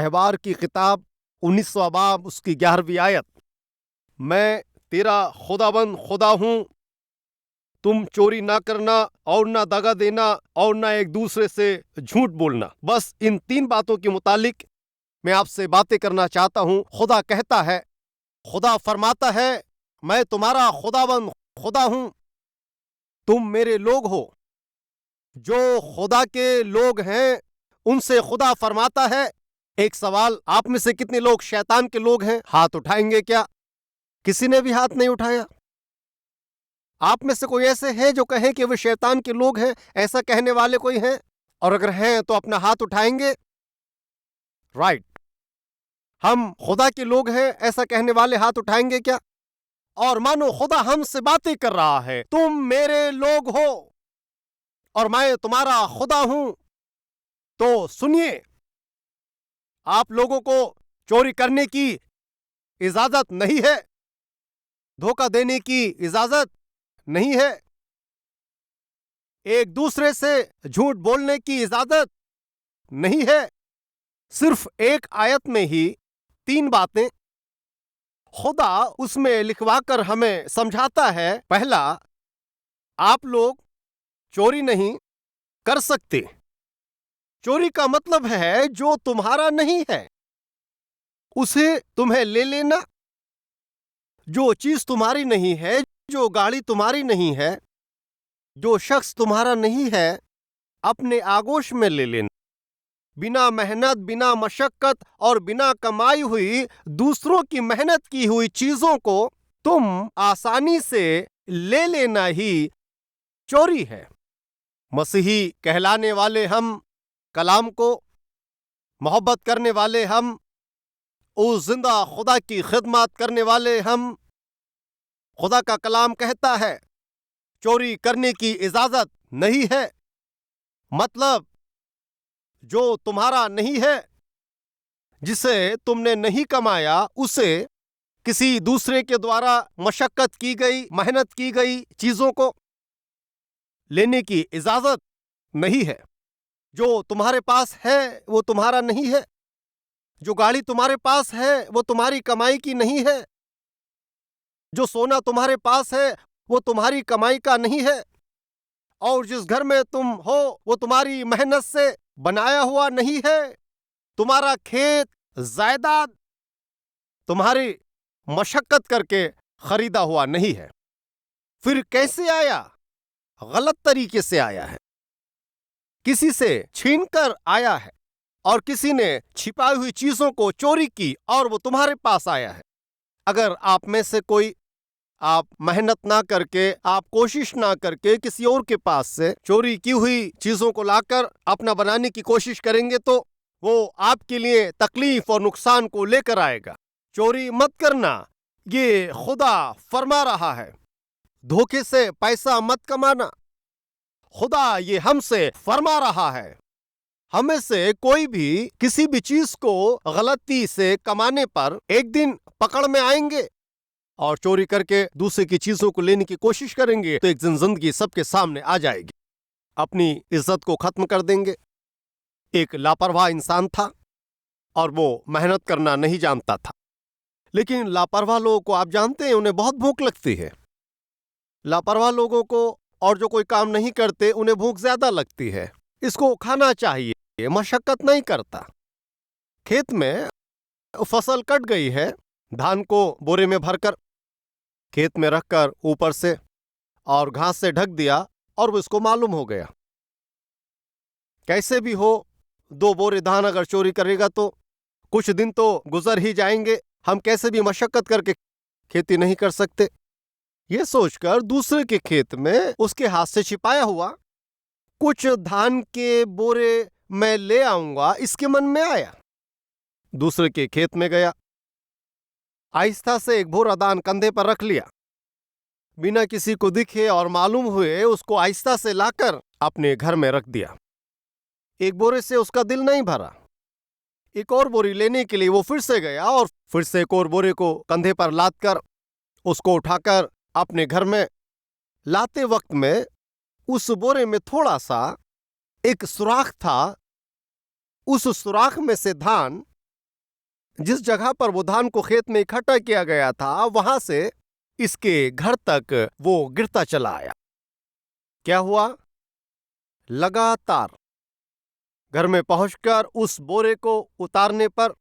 तहवार की किताब 19वां बाब उसकी 11वीं आयत। मैं तेरा खुदाबंद खुदा हूं, तुम चोरी ना करना और ना दगा देना और ना एक दूसरे से झूठ बोलना। बस इन 3 बातों के मुतालिक मैं आपसे बातें करना चाहता हूं। खुदा कहता है, खुदा फरमाता है, मैं तुम्हारा खुदाबंद खुदा हूं, तुम मेरे लोग हो। जो खुदा के लोग हैं उनसे खुदा फरमाता है, एक सवाल, आप में से कितने लोग शैतान के लोग हैं? हाथ उठाएंगे क्या? किसी ने भी हाथ नहीं उठाया। आप में से कोई ऐसे हैं जो कहें कि वे शैतान के लोग हैं? ऐसा कहने वाले कोई हैं? और अगर हैं तो अपना हाथ उठाएंगे। राइट, हम खुदा के लोग हैं ऐसा कहने वाले हाथ उठाएंगे क्या? और मानो खुदा हमसे बातें कर रहा है, तुम मेरे लोग हो और मैं तुम्हारा खुदा हूं। तो सुनिए, आप लोगों को चोरी करने की इजाजत नहीं है, धोखा देने की इजाजत नहीं है, एक दूसरे से झूठ बोलने की इजाजत नहीं है। सिर्फ एक आयत में ही 3 बातें खुदा उसमें लिखवाकर हमें समझाता है। पहला, आप लोग चोरी नहीं कर सकते। चोरी का मतलब है जो तुम्हारा नहीं है उसे तुम्हें ले लेना। जो चीज तुम्हारी नहीं है, जो गाड़ी तुम्हारी नहीं है, जो शख्स तुम्हारा नहीं है, अपने आगोश में ले लेना। बिना मेहनत, बिना मशक्कत और बिना कमाई हुई दूसरों की मेहनत की हुई चीजों को तुम आसानी से ले लेना ही चोरी है। मसीही कहलाने वाले हम, कलाम को मोहब्बत करने वाले हम, उस जिंदा खुदा की खिदमत करने वाले हम, खुदा का कलाम कहता है चोरी करने की इजाजत नहीं है। मतलब जो तुम्हारा नहीं है, जिसे तुमने नहीं कमाया, उसे किसी दूसरे के द्वारा मशक्कत की गई, मेहनत की गई चीजों को लेने की इजाजत नहीं है। जो तुम्हारे पास है वो तुम्हारा नहीं है। जो गाड़ी तुम्हारे पास है वो तुम्हारी कमाई की नहीं है। जो सोना तुम्हारे पास है वो तुम्हारी कमाई का नहीं है। और जिस घर में तुम हो वो तुम्हारी मेहनत से बनाया हुआ नहीं है। तुम्हारा खेत, जायदाद तुम्हारी मशक्कत करके खरीदा हुआ नहीं है। फिर कैसे आया? गलत तरीके से आया है, किसी से छीनकर आया है और किसी ने छिपाई हुई चीजों को चोरी की और वो तुम्हारे पास आया है। अगर आप में से कोई, आप मेहनत ना करके, आप कोशिश ना करके किसी और के पास से चोरी की हुई चीजों को लाकर अपना बनाने की कोशिश करेंगे तो वो आपके लिए तकलीफ और नुकसान को लेकर आएगा। चोरी मत करना, ये खुदा फरमा रहा है। धोखे से पैसा मत कमाना, खुदा ये हमसे फरमा रहा है। हमें से कोई भी किसी भी चीज को गलती से कमाने पर एक दिन पकड़ में आएंगे और चोरी करके दूसरे की चीजों को लेने की कोशिश करेंगे तो एक दिन जिंदगी सबके सामने आ जाएगी। अपनी इज्जत को खत्म कर देंगे। एक लापरवाह इंसान था और वो मेहनत करना नहीं जानता था। लेकिन लापरवाह लोगों को आप जानते हैं, उन्हें बहुत भूख लगती है। लापरवाह लोगों को और जो कोई काम नहीं करते उन्हें भूख ज्यादा लगती है। इसको खाना चाहिए, मशक्कत नहीं करता। खेत में फसल कट गई है, धान को बोरे में भरकर खेत में रखकर ऊपर से और घास से ढक दिया और वो इसको मालूम हो गया। कैसे भी हो, 2 बोरे धान अगर चोरी करेगा तो कुछ दिन तो गुजर ही जाएंगे। हम कैसे भी मशक्कत करके खेती नहीं कर सकते। ये सोचकर दूसरे के खेत में उसके हाथ से छिपाया हुआ कुछ धान के बोरे मैं ले आऊंगा, इसके मन में आया। दूसरे के खेत में गया, आहिस्ता से एक बोरा धान कंधे पर रख लिया, बिना किसी को दिखे और मालूम हुए उसको आहिस्ता से लाकर अपने घर में रख दिया। एक बोरे से उसका दिल नहीं भरा। एक और बोरी लेने के लिए वो फिर से गया और फिर से एक और बोरे को कंधे पर लाद कर उसको उठाकर अपने घर में लाते वक्त में उस बोरे में थोड़ा सा एक सुराख था। उस सुराख में से धान जिस जगह पर वो धान को खेत में इकट्ठा किया गया था, वहां से इसके घर तक वो गिरता चला आया। क्या हुआ? लगातार घर में पहुंचकर उस बोरे को उतारने पर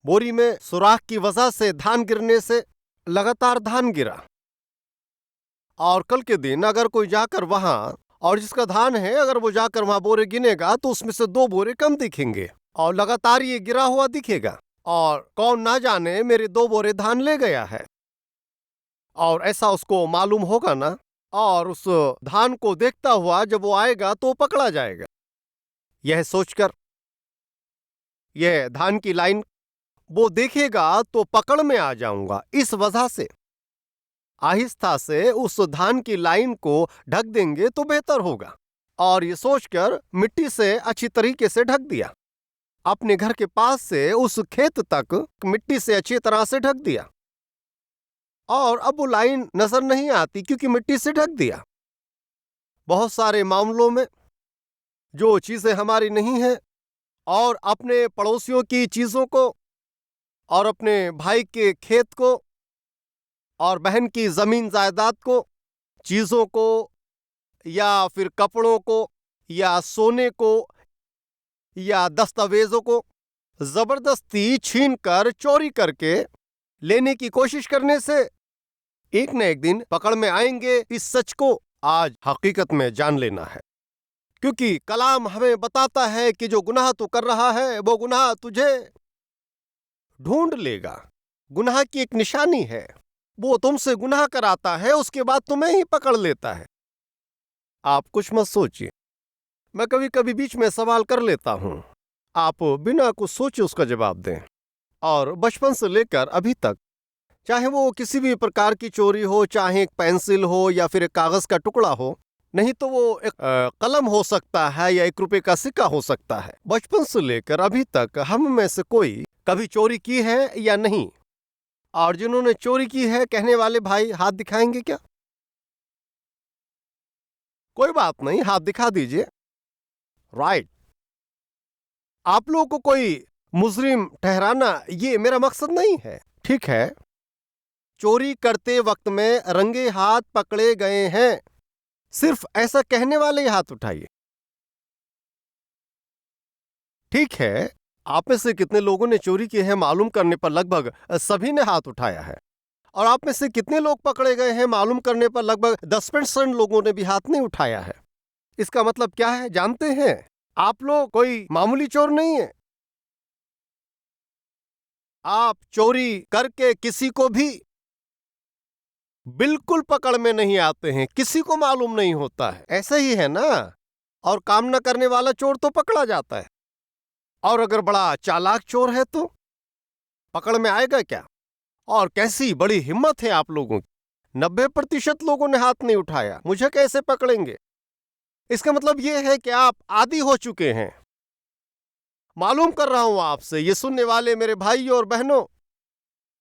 बोरी में सुराख की वजह से धान गिरने से लगातार धान गिरा। और कल के दिन अगर कोई जाकर वहां, और जिसका धान है, अगर वो जाकर वहां बोरे गिनेगा तो उसमें से 2 बोरे कम दिखेंगे और लगातार ये गिरा हुआ दिखेगा, और कौन ना जाने मेरे 2 बोरे धान ले गया है, और ऐसा उसको मालूम होगा ना। और उस धान को देखता हुआ जब वो आएगा तो पकड़ा जाएगा। यह सोचकर यह धान की लाइन वो देखेगा तो पकड़ में आ जाऊंगा, इस वजह से आहिस्ता से उस धान की लाइन को ढक देंगे तो बेहतर होगा। और ये सोचकर मिट्टी से अच्छी तरीके से ढक दिया। अपने घर के पास से उस खेत तक मिट्टी से अच्छी तरह से ढक दिया, और अब वो लाइन नजर नहीं आती क्योंकि मिट्टी से ढक दिया। बहुत सारे मामलों में जो चीजें हमारी नहीं है, और अपने पड़ोसियों की चीजों को, और अपने भाई के खेत को, और बहन की जमीन जायदाद को, चीजों को, या फिर कपड़ों को, या सोने को, या दस्तावेजों को जबरदस्ती छीनकर चोरी करके लेने की कोशिश करने से एक न एक दिन पकड़ में आएंगे। इस सच को आज हकीकत में जान लेना है, क्योंकि कलाम हमें बताता है कि जो गुनाह तू कर रहा है वो गुनाह तुझे ढूंढ लेगा। गुनाह की एक निशानी है, वो तुमसे गुनाह कराता है, उसके बाद तुम्हें ही पकड़ लेता है। आप कुछ मत सोचिए, मैं कभी कभी बीच में सवाल कर लेता हूं, आप बिना कुछ सोचे उसका जवाब दें। और बचपन से लेकर अभी तक, चाहे वो किसी भी प्रकार की चोरी हो, चाहे एक पेंसिल हो या फिर एक कागज का टुकड़ा हो, नहीं तो वो एक कलम हो सकता है या 1 रुपए का सिक्का हो सकता है, बचपन से लेकर अभी तक हम में से कोई कभी चोरी की है या नहीं? और जिन्होंने चोरी की है कहने वाले भाई हाथ दिखाएंगे क्या? कोई बात नहीं, हाथ दिखा दीजिए। राइट। आप लोगों को कोई मुजरिम ठहराना ये मेरा मकसद नहीं है, ठीक है? चोरी करते वक्त में रंगे हाथ पकड़े गए हैं, सिर्फ ऐसा कहने वाले ही हाथ उठाइए। ठीक है, आप में से कितने लोगों ने चोरी की है मालूम करने पर लगभग सभी ने हाथ उठाया है। और आप में से कितने लोग पकड़े गए हैं मालूम करने पर लगभग 10% लोगों ने भी हाथ नहीं उठाया है। इसका मतलब क्या है जानते हैं? आप लोग कोई मामूली चोर नहीं है। आप चोरी करके किसी को भी बिल्कुल पकड़ में नहीं आते हैं, किसी को मालूम नहीं होता है। ऐसा ही है ना? और काम न करने वाला चोर तो पकड़ा जाता है, और अगर बड़ा चालाक चोर है तो पकड़ में आएगा क्या? और कैसी बड़ी हिम्मत है आप लोगों की। 90% लोगों ने हाथ नहीं उठाया, मुझे कैसे पकड़ेंगे? इसका मतलब यह है कि आप आदी हो चुके हैं। मालूम कर रहा हूं आपसे, ये सुनने वाले मेरे भाइयों और बहनों,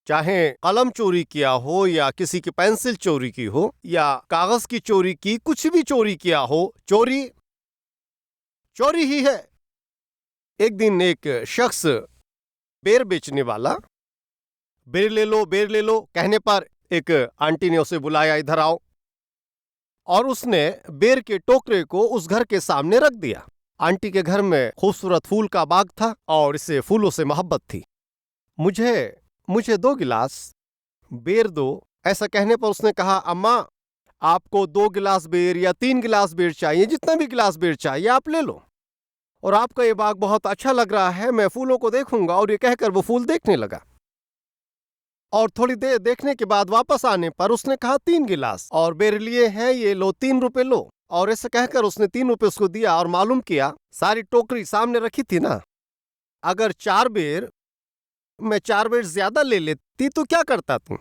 चाहे कलम चोरी किया हो, या किसी की पेंसिल चोरी की हो, या कागज की चोरी की, कुछ भी चोरी किया हो, चोरी चोरी ही है। एक दिन एक शख्स बेर बेचने वाला, बेर ले लो कहने पर एक आंटी ने उसे बुलाया, इधर आओ। और उसने बेर के टोकरे को उस घर के सामने रख दिया। आंटी के घर में खूबसूरत फूल का बाग था और इसे फूलों से मोहब्बत थी। मुझे 2 गिलास बेर दो। ऐसा कहने पर उसने कहा, अम्मा आपको 2 गिलास बेर या 3 गिलास बेर चाहिए, जितना भी गिलास बेर चाहिए आप ले लो। और आपका ये बाग बहुत अच्छा लग रहा है, मैं फूलों को देखूंगा। और ये कहकर वो फूल देखने लगा। और थोड़ी देर देखने के बाद वापस आने पर उसने कहा 3 गिलास और बेर लिए हैं, ये लो 3 रुपए लो। और ऐसे कहकर उसने 3 रुपए उसको दिया और मालूम किया, सारी टोकरी सामने रखी थी ना, अगर मैं 4 बेर ज्यादा ले लेती तो क्या करता तू?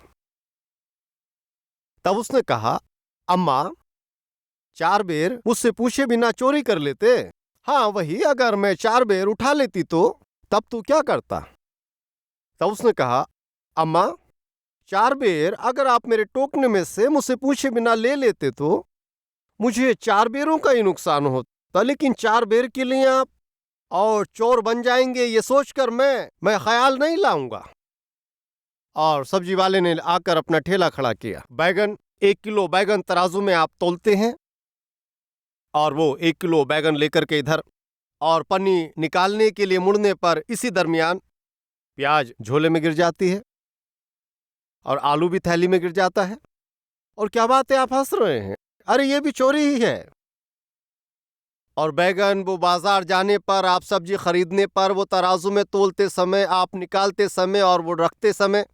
तब उसने कहा, अम्मा 4 बेर मुझसे पूछे बिना चोरी कर लेते। हाँ वही, अगर मैं 4 बेर उठा लेती तो तब तू क्या करता? तब उसने कहा, अम्मा 4 बेर अगर आप मेरे टोकने में से मुझसे पूछे बिना ले लेते तो मुझे 4 बेरों का ही नुकसान होता, लेकिन 4 बेर के लिए आप और चोर बन जाएंगे ये सोचकर मैं ख्याल नहीं लाऊंगा। और सब्जी वाले ने आकर अपना ठेला खड़ा किया। बैगन 1 किलो बैगन तराजू में आप तोलते हैं, और वो 1 किलो बैगन लेकर के इधर, और पन्नी निकालने के लिए मुड़ने पर इसी दरमियान प्याज झोले में गिर जाती है और आलू भी थैली में गिर जाता है। और क्या बात है, आप हंस रहे हैं? अरे ये भी चोरी ही है। और बैगन वो बाजार जाने पर, आप सब्जी खरीदने पर, वो तराजू में तोलते समय, आप निकालते समय और वो रखते समय,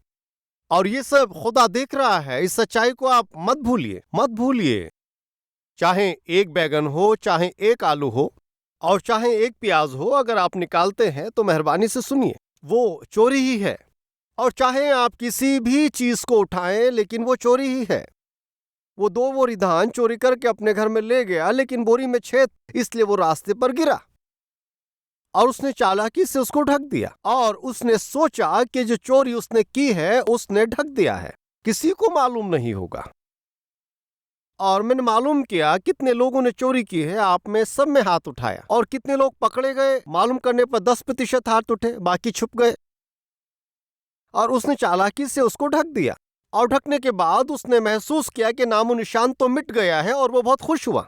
और ये सब खुदा देख रहा है। इस सच्चाई को आप मत भूलिए, मत भूलिए। चाहे एक बैगन हो, चाहे एक आलू हो, और चाहे एक प्याज हो, अगर आप निकालते हैं तो मेहरबानी से सुनिए, वो चोरी ही है। और चाहे आप किसी भी चीज को उठाएं, लेकिन वो चोरी ही है। वो 2 बोरी धान चोरी करके अपने घर में ले गया, लेकिन बोरी में छेद, इसलिए वो रास्ते पर गिरा, और उसने चालाकी से उसको ढक दिया, और उसने सोचा कि जो चोरी उसने की है उसने ढक दिया है, किसी को मालूम नहीं होगा। और मैंने मालूम किया कितने लोगों ने चोरी की है, आप में सब में हाथ उठाया। और कितने लोग पकड़े गए, मालूम करने पर 10% हाथ उठे, बाकी छुप गए। और उसने चालाकी से उसको ढक दिया, और ढकने के बाद उसने महसूस किया कि नामो निशान तो मिट गया है, और वो बहुत खुश हुआ।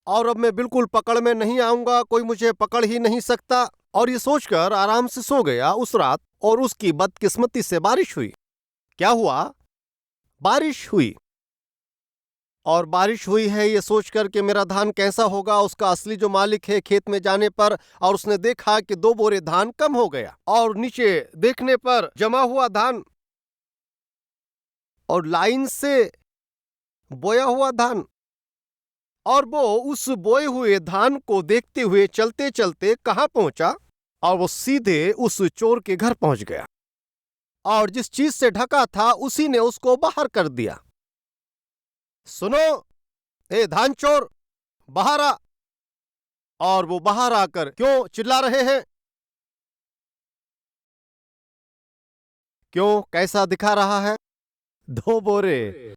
और अब मैं बिल्कुल पकड़ में नहीं आऊंगा, कोई मुझे पकड़ ही नहीं सकता। और ये सोचकर आराम से सो गया उस रात। और उसकी बदकिस्मती से बारिश हुई। क्या हुआ? बारिश हुई। और बारिश हुई है ये सोचकर कि मेरा धान कैसा होगा, उसका असली जो मालिक है खेत में जाने पर, और उसने देखा कि 2 बोरे धान कम हो गया, और नीचे देखने पर जमा हुआ धान और लाइन से बोया हुआ धान। और वो उस बोए हुए धान को देखते हुए चलते चलते कहाँ पहुंचा? और वो सीधे उस चोर के घर पहुंच गया, और जिस चीज से ढका था उसी ने उसको बाहर कर दिया। सुनो, ए धान चोर, बाहर आ। और वो बाहर आकर क्यों चिल्ला रहे हैं? क्यों, कैसा दिखा रहा है? 2 बोरे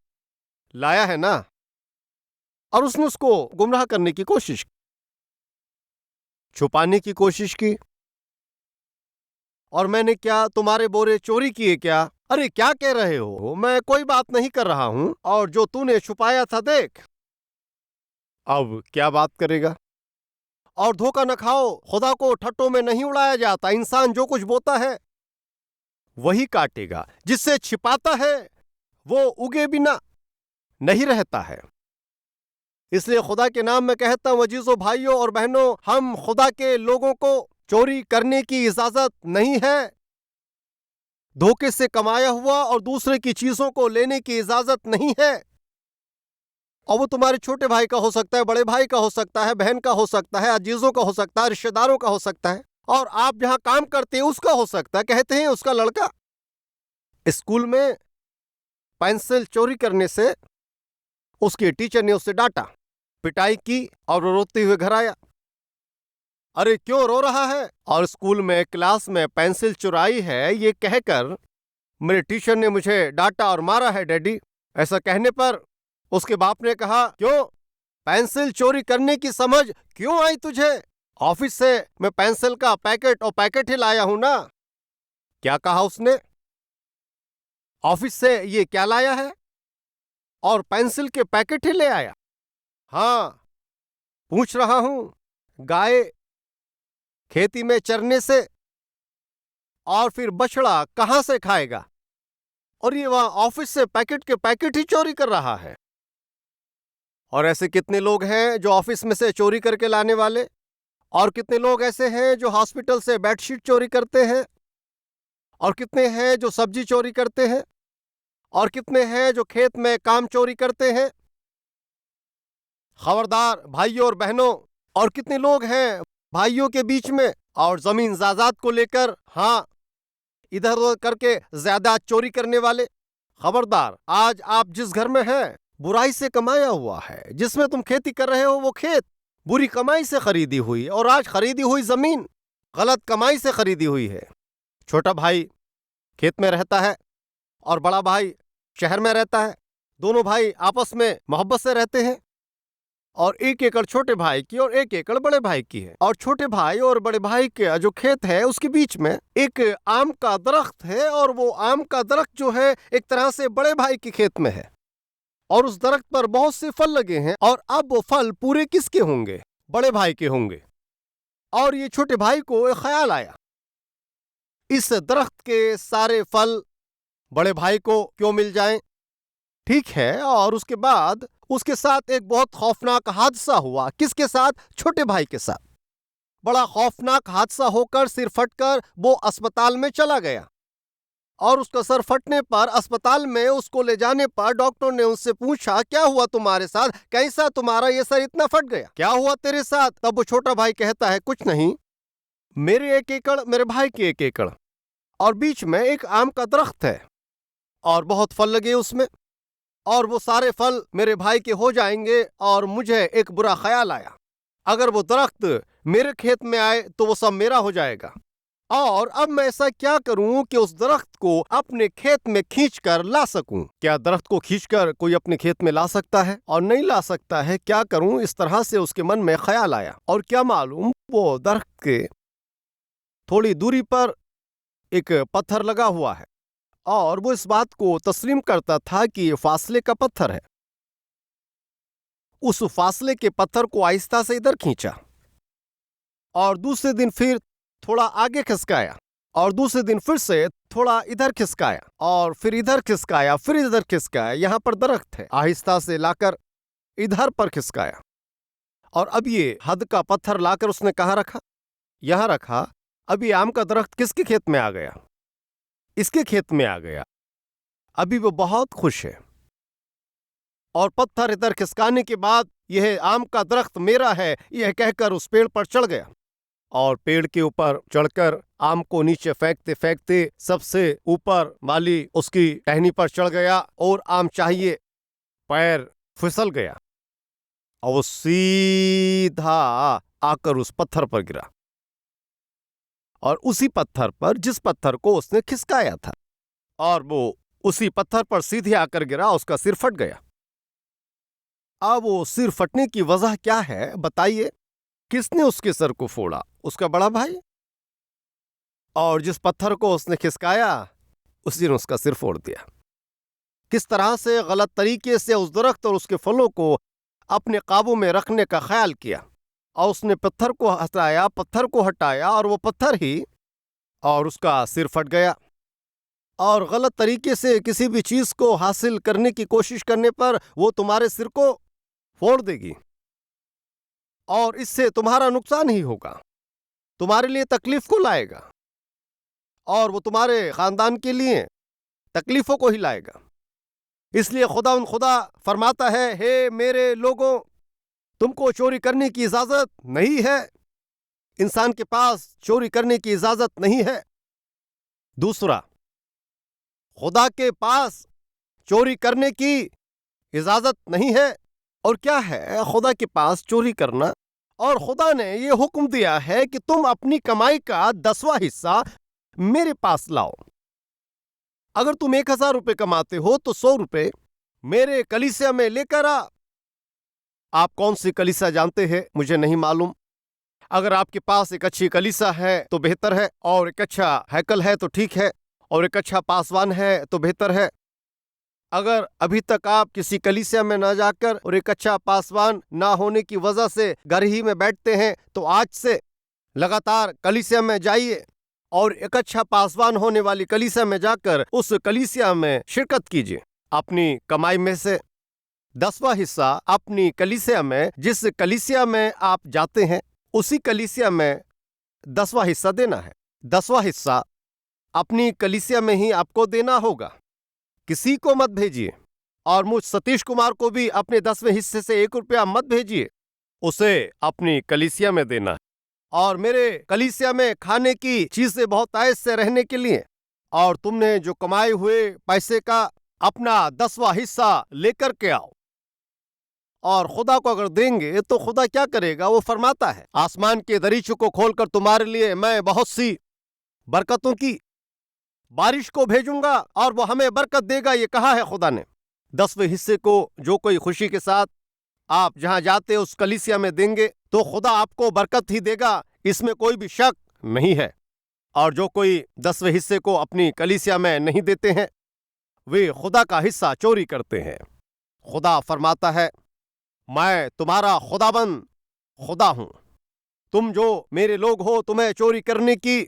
लाया है ना? और उसने उसको गुमराह करने की कोशिश की, छुपाने की कोशिश की। और मैंने क्या तुम्हारे बोरे चोरी किए क्या? अरे क्या कह रहे हो? मैं कोई बात नहीं कर रहा हूं, और जो तूने छुपाया था देख। अब क्या बात करेगा? और धोखा न खाओ, खुदा को ठट्टों में नहीं उड़ाया जाता। इंसान जो कुछ बोता है वही काटेगा। जिससे छिपाता है वो उगे बिना नहीं रहता है। इसलिए खुदा के नाम में कहता हूं अजीजों, भाइयों और बहनों, हम खुदा के लोगों को चोरी करने की इजाजत नहीं है। धोखे से कमाया हुआ और दूसरे की चीजों को लेने की इजाजत नहीं है। और वो तुम्हारे छोटे भाई का हो सकता है, बड़े भाई का हो सकता है, बहन का हो सकता है, अजीजों का हो सकता है, रिश्तेदारों का हो सकता है, और आप जहां काम करते हैं उसका हो सकता है। कहते हैं उसका लड़का स्कूल में पेंसिल चोरी करने से उसके टीचर ने उसे डांटा, पिटाई की, और वो रोते हुए घर आया। अरे क्यों रो रहा है? और स्कूल में क्लास में पेंसिल चुराई है ये कहकर मेरे टीचर ने मुझे डांटा और मारा है डैडी। ऐसा कहने पर उसके बाप ने कहा, क्यों, पेंसिल चोरी करने की समझ क्यों आई तुझे? ऑफिस से मैं पेंसिल का पैकेट और पैकेट ही लाया हूं ना। क्या कहा उसने? ऑफिस से ये क्या लाया है? और पेंसिल के पैकेट ही ले आया? हाँ, पूछ रहा हूं, गाय खेती में चरने से, और फिर बछड़ा कहां से खाएगा? और ये वहां ऑफिस से पैकेट के पैकेट ही चोरी कर रहा है। और ऐसे कितने लोग हैं जो ऑफिस में से चोरी करके लाने वाले, और कितने लोग ऐसे हैं जो हॉस्पिटल से बेडशीट चोरी करते हैं, और कितने हैं जो सब्जी चोरी करते हैं, और कितने हैं जो खेत में काम चोरी करते हैं। खबरदार भाइयों और बहनों, और कितने लोग हैं भाइयों के बीच में और जमीन जायदाद को लेकर, हाँ, इधर उधर करके ज्यादा चोरी करने वाले। खबरदार, आज आप जिस घर में हैं बुराई से कमाया हुआ है, जिसमें तुम खेती कर रहे हो वो खेत बुरी कमाई से खरीदी हुई, और आज खरीदी हुई जमीन गलत कमाई से खरीदी हुई है। छोटा भाई खेत में रहता है और बड़ा भाई शहर में रहता है। दोनों भाई आपस में मोहब्बत से रहते हैं, और 1 एकड़ छोटे भाई की और 1 एकड़ बड़े भाई की है। और छोटे भाई और बड़े भाई के जो खेत है उसके बीच में एक आम का दरख्त है, और वो आम का दरख्त जो है एक तरह से बड़े भाई के खेत में है, और उस दरख्त पर बहुत से फल लगे हैं। और अब वो फल पूरे किसके होंगे? बड़े भाई के होंगे। और ये छोटे भाई को एक ख्याल आया, इस दरख्त के सारे फल बड़े भाई को क्यों मिल जाएं? ठीक है। और उसके बाद उसके साथ एक बहुत खौफनाक हादसा हुआ। किसके साथ? छोटे भाई के साथ। बड़ा खौफनाक हादसा होकर सिर फटकर वो अस्पताल में चला गया, और उसका सर फटने पर अस्पताल में उसको ले जाने पर डॉक्टर ने उससे पूछा, क्या हुआ तुम्हारे साथ? कैसा तुम्हारा ये सर इतना फट गया? क्या हुआ तेरे साथ? तब वो छोटा भाई कहता है, कुछ नहीं, मेरे 1 एकड़, मेरे भाई के 1 एकड़, और बीच में एक आम का दरख्त है और बहुत फल लगे उसमें, और वो सारे फल मेरे भाई के हो जाएंगे। और मुझे एक बुरा ख्याल आया, अगर वो दरख्त मेरे खेत में आए तो वो सब मेरा हो जाएगा। और अब मैं ऐसा क्या करूं कि उस दरख्त को अपने खेत में खींचकर ला सकूं? क्या दरख्त को खींचकर कोई अपने खेत में ला सकता है? और नहीं ला सकता है। क्या करूं? इस तरह से उसके मन में ख्याल आया। और क्या मालूम, वो दरख्त के थोड़ी दूरी पर एक पत्थर लगा हुआ है, और वो इस बात को तस्लीम करता था कि ये फासले का पत्थर है। उस फासले के पत्थर को आहिस्ता से इधर खींचा, और दूसरे दिन फिर थोड़ा आगे खिसकाया, और दूसरे दिन फिर से थोड़ा इधर खिसकाया, और फिर इधर खिसकाया, फिर इधर खिसकाया। यहां पर दरख्त है, आहिस्ता से लाकर इधर पर खिसकाया। और अब ये हद का पत्थर लाकर उसने कहाँ रखा? यहां रखा। अब ये आम का दरख्त किसके खेत में आ गया? इसके खेत में आ गया। अभी वो बहुत खुश है, और पत्थर इधर खिसकाने के बाद यह आम का दरख्त मेरा है यह कहकर उस पेड़ पर चढ़ गया, और पेड़ के ऊपर चढ़कर आम को नीचे फेंकते फेंकते सबसे ऊपर वाली उसकी टहनी पर चढ़ गया, और आम चाहिए पैर फिसल गया, और वो सीधा आकर उस पत्थर पर गिरा, और उसी पत्थर पर जिस पत्थर को उसने खिसकाया था, और वो उसी पत्थर पर सीधे आकर गिरा। उसका सिर फट गया। अब वो सिर फटने की वजह क्या है बताइए? किसने उसके सर को फोड़ा? उसका बड़ा भाई। और जिस पत्थर को उसने खिसकाया उसी ने उसका सिर फोड़ दिया। किस तरह से गलत तरीके से उस दरख्त और उसके फलों को अपने काबू में रखने का ख्याल किया, और उसने पत्थर को हटाया, पत्थर को हटाया, और वो पत्थर ही, और उसका सिर फट गया। और गलत तरीके से किसी भी चीज को हासिल करने की कोशिश करने पर वो तुम्हारे सिर को फोड़ देगी, और इससे तुम्हारा नुकसान ही होगा, तुम्हारे लिए तकलीफ को लाएगा, और वो तुम्हारे खानदान के लिए तकलीफों को ही लाएगा। इसलिए खुदा फरमाता है, हे मेरे लोगों, तुमको चोरी करने की इजाजत नहीं है। इंसान के पास चोरी करने की इजाजत नहीं है। दूसरा, खुदा के पास चोरी करने की इजाजत नहीं है। और क्या है खुदा के पास चोरी करना? और खुदा ने यह हुक्म दिया है कि तुम अपनी कमाई का 10वां हिस्सा मेरे पास लाओ। अगर तुम 1000 रुपये कमाते हो तो 100 रुपये मेरे कलीसिया में लेकर आ। आप कौन सी कलीसिया जानते हैं मुझे नहीं मालूम। अगर आपके पास एक अच्छी कलीसिया है तो बेहतर है, और एक अच्छा हैकल है तो ठीक है, और एक अच्छा पासवान है तो बेहतर है। अगर अभी तक आप किसी कलीसिया में ना जाकर और एक अच्छा पासवान ना होने की वजह से घर ही में बैठते हैं तो आज से लगातार कलीसिया में जाइए, और एक अच्छा पासवान होने वाली कलीसिया में जाकर उस कलीसिया में शिरकत कीजिए। अपनी कमाई में से 10वां हिस्सा अपनी कलीसिया में, जिस कलीसिया में आप जाते हैं उसी कलीसिया में 10वां हिस्सा देना है। 10वां हिस्सा अपनी कलीसिया में ही आपको देना होगा, किसी को मत भेजिए। और मुझ सतीश कुमार को भी अपने 10वें हिस्से से 1 रुपया मत भेजिए, उसे अपनी कलीसिया में देना है। और मेरे कलीसिया में खाने की चीजें बहुत आयत से रहने के लिए, और तुमने जो कमाए हुए पैसे का अपना 10वां हिस्सा लेकर के आओ। और खुदा को अगर देंगे तो खुदा क्या करेगा? वो फरमाता है, आसमान के दरीचों को खोलकर तुम्हारे लिए मैं बहुत सी बरकतों की बारिश को भेजूंगा, और वो हमें बरकत देगा। ये कहा है खुदा ने। 10वें हिस्से को जो कोई खुशी के साथ आप जहां जाते उस कलीसिया में देंगे तो खुदा आपको बरकत ही देगा, इसमें कोई भी शक नहीं है। और जो कोई 10वें हिस्से को अपनी कलीसिया में नहीं देते हैं, वे खुदा का हिस्सा चोरी करते हैं। खुदा फरमाता है, मैं तुम्हारा खुदाबंद खुदा हूं। तुम जो मेरे लोग हो, तुम्हें चोरी करने की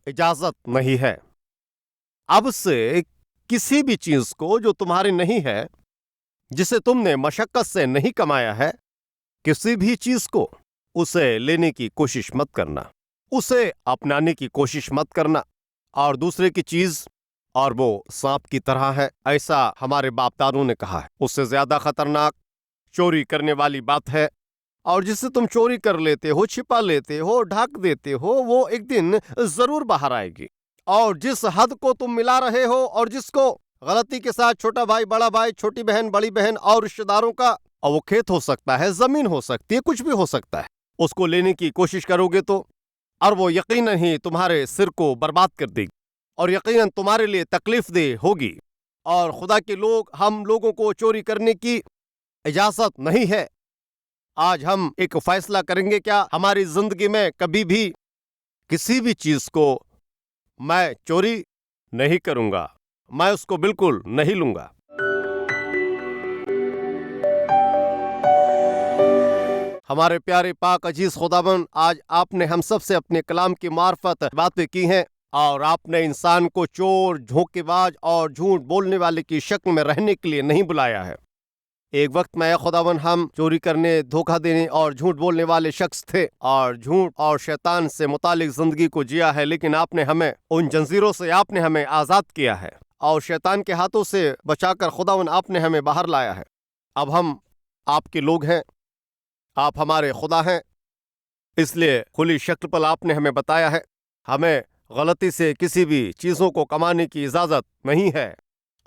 इजाजत नहीं है। अब से किसी भी चीज को जो तुम्हारी नहीं है, जिसे तुमने मशक्कत से नहीं कमाया है, किसी भी चीज को उसे लेने की कोशिश मत करना, उसे अपनाने की कोशिश मत करना। और दूसरे की चीज और वो सांप की तरह है, ऐसा हमारे बाप दादों ने कहा है। उससे ज्यादा खतरनाक चोरी करने वाली बात है। और जिससे तुम चोरी कर लेते हो, छिपा लेते हो, ढक देते हो, वो एक दिन जरूर बाहर आएगी। और जिस हद को तुम मिला रहे हो और जिसको गलती के साथ छोटा भाई, बड़ा भाई, छोटी बहन, बड़ी बहन और रिश्तेदारों का, और वो खेत हो सकता है, जमीन हो सकती है, कुछ भी हो सकता है, उसको लेने की कोशिश करोगे तो, और वो यकीनन ही तुम्हारे सिर को बर्बाद कर देगी और यकीनन तुम्हारे लिए तकलीफ दे होगी। और खुदा के लोग, हम लोगों को चोरी करने की इजाजत नहीं है। आज हम एक फैसला करेंगे, क्या हमारी जिंदगी में कभी भी किसी भी चीज को मैं चोरी नहीं करूंगा, मैं उसको बिल्कुल नहीं लूंगा। हमारे प्यारे पाक अजीज खुदाबंद, आज आपने हम सब से अपने कलाम की मार्फत बातें की हैं और आपने इंसान को चोर, धोखेबाज और झूठ बोलने वाले की शक्ल में रहने के लिए नहीं बुलाया है। एक वक्त में खुदावन हम चोरी करने, धोखा देने और झूठ बोलने वाले शख्स थे और झूठ और शैतान से मुतालिक जिंदगी को जिया है, लेकिन आपने हमें उन जंजीरों से आपने हमें आज़ाद किया है और शैतान के हाथों से बचाकर खुदावन आपने हमें बाहर लाया है। अब हम आपके लोग हैं, आप हमारे खुदा हैं, इसलिए खुली शक्ल पर आपने हमें बताया है, हमें गलती से किसी भी चीज़ों को कमाने की इजाज़त नहीं है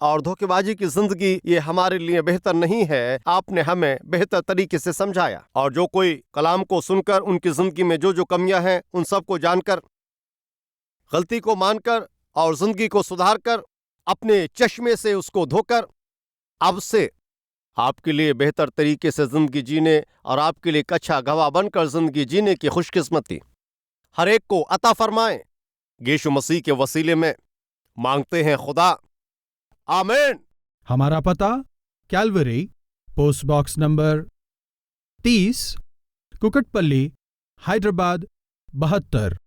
और धोखेबाजी की जिंदगी ये हमारे लिए बेहतर नहीं है। आपने हमें बेहतर तरीके से समझाया और जो कोई कलाम को सुनकर उनकी जिंदगी में जो जो कमियां हैं उन सब को जानकर, गलती को मानकर और जिंदगी को सुधार कर, अपने चश्मे से उसको धोकर अब से आपके लिए बेहतर तरीके से जिंदगी जीने और आपके लिए एक अच्छा गवाह बनकर जिंदगी जीने की खुशकिस्मती हर एक को अता फरमाएं। यीशु मसीह के वसीले में मांगते हैं खुदा, आमीन। हमारा पता Calvary, post box number 30, Kukatpally, Hyderabad 72।